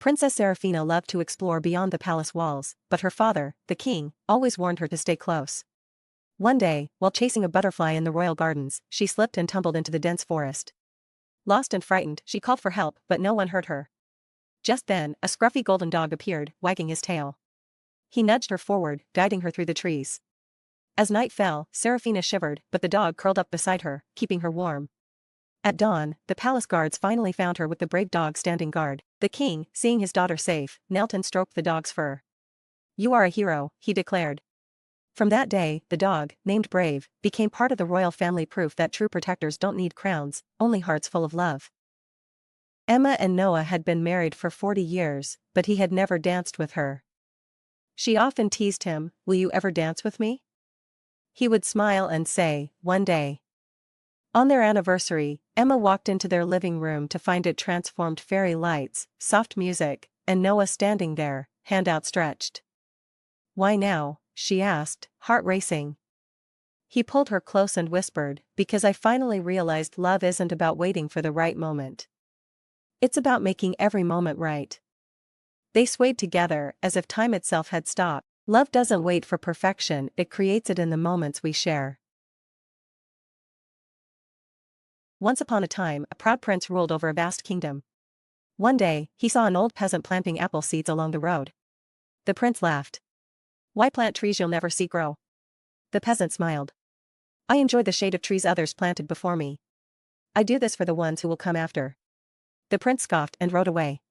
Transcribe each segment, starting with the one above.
Princess Seraphina loved to explore beyond the palace walls, but her father, the king, always warned her to stay close. One day, while chasing a butterfly in the royal gardens, she slipped and tumbled into the dense forest. Lost and frightened, she called for help, but no one heard her. Just then, a scruffy golden dog appeared, wagging his tail. He nudged her forward, guiding her through the trees. As night fell, Seraphina shivered, but the dog curled up beside her, keeping her warm. At dawn, the palace guards finally found her with the brave dog standing guard. The king, seeing his daughter safe, knelt and stroked the dog's fur. "You are a hero," he declared. From that day, the dog, named Brave, became part of the royal family, proof that true protectors don't need crowns, only hearts full of love. Emma and Noah had been married for 40 years, but he had never danced with her. She often teased him, "Will you ever dance with me?" He would smile and say, "One day." On their anniversary, Emma walked into their living room to find it transformed: fairy lights, soft music, and Noah standing there, hand outstretched. "Why now?" she asked, heart racing. He pulled her close and whispered, "Because I finally realized love isn't about waiting for the right moment. It's about making every moment right." They swayed together, as if time itself had stopped. Love doesn't wait for perfection, it creates it in the moments we share. Once upon a time, a proud prince ruled over a vast kingdom. One day, he saw an old peasant planting apple seeds along the road. The prince laughed. "Why plant trees you'll never see grow?" The peasant smiled. "I enjoy the shade of trees others planted before me. I do this for the ones who will come after." The prince scoffed and rode away.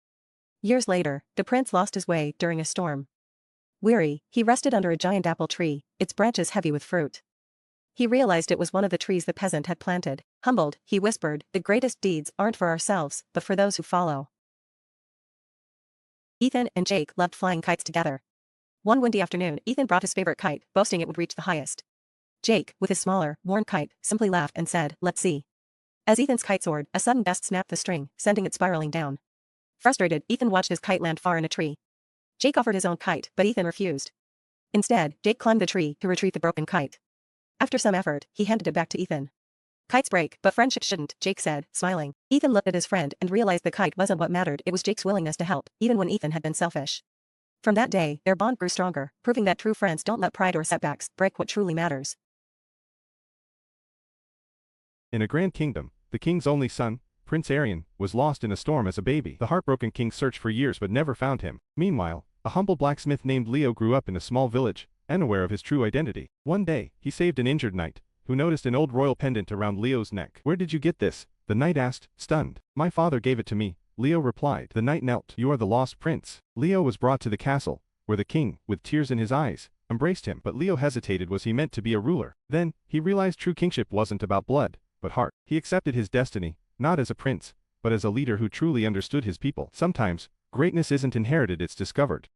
Years later, the prince lost his way during a storm. Weary, he rested under a giant apple tree, its branches heavy with fruit. He realized it was one of the trees the peasant had planted. Humbled, he whispered, "The greatest deeds aren't for ourselves, but for those who follow." Ethan and Jake loved flying kites together. One windy afternoon, Ethan brought his favorite kite, boasting it would reach the highest. Jake, with his smaller, worn kite, simply laughed and said, "Let's see." As Ethan's kite soared, a sudden gust snapped the string, sending it spiraling down. Frustrated, Ethan watched his kite land far in a tree. Jake offered his own kite, but Ethan refused. Instead, Jake climbed the tree to retrieve the broken kite. After some effort, he handed it back to Ethan. "Kites break, but friendship shouldn't," Jake said, smiling. Ethan looked at his friend and realized the kite wasn't what mattered, it was Jake's willingness to help, even when Ethan had been selfish. From that day, their bond grew stronger, proving that true friends don't let pride or setbacks break what truly matters. In a grand kingdom, the king's only son, Prince Arion, was lost in a storm as a baby. The heartbroken king searched for years but never found him. Meanwhile, a humble blacksmith named Leo grew up in a small village, unaware of his true identity. One day, he saved an injured knight, who noticed an old royal pendant around Leo's neck. "Where did you get this?" the knight asked, stunned. "My father gave it to me," Leo replied. The knight knelt. "You are the lost prince." Leo was brought to the castle, where the king, with tears in his eyes, embraced him. But Leo hesitated. Was he meant to be a ruler? Then, he realized true kingship wasn't about blood, but heart. He accepted his destiny, not as a prince, but as a leader who truly understood his people. Sometimes, greatness isn't inherited, it's discovered.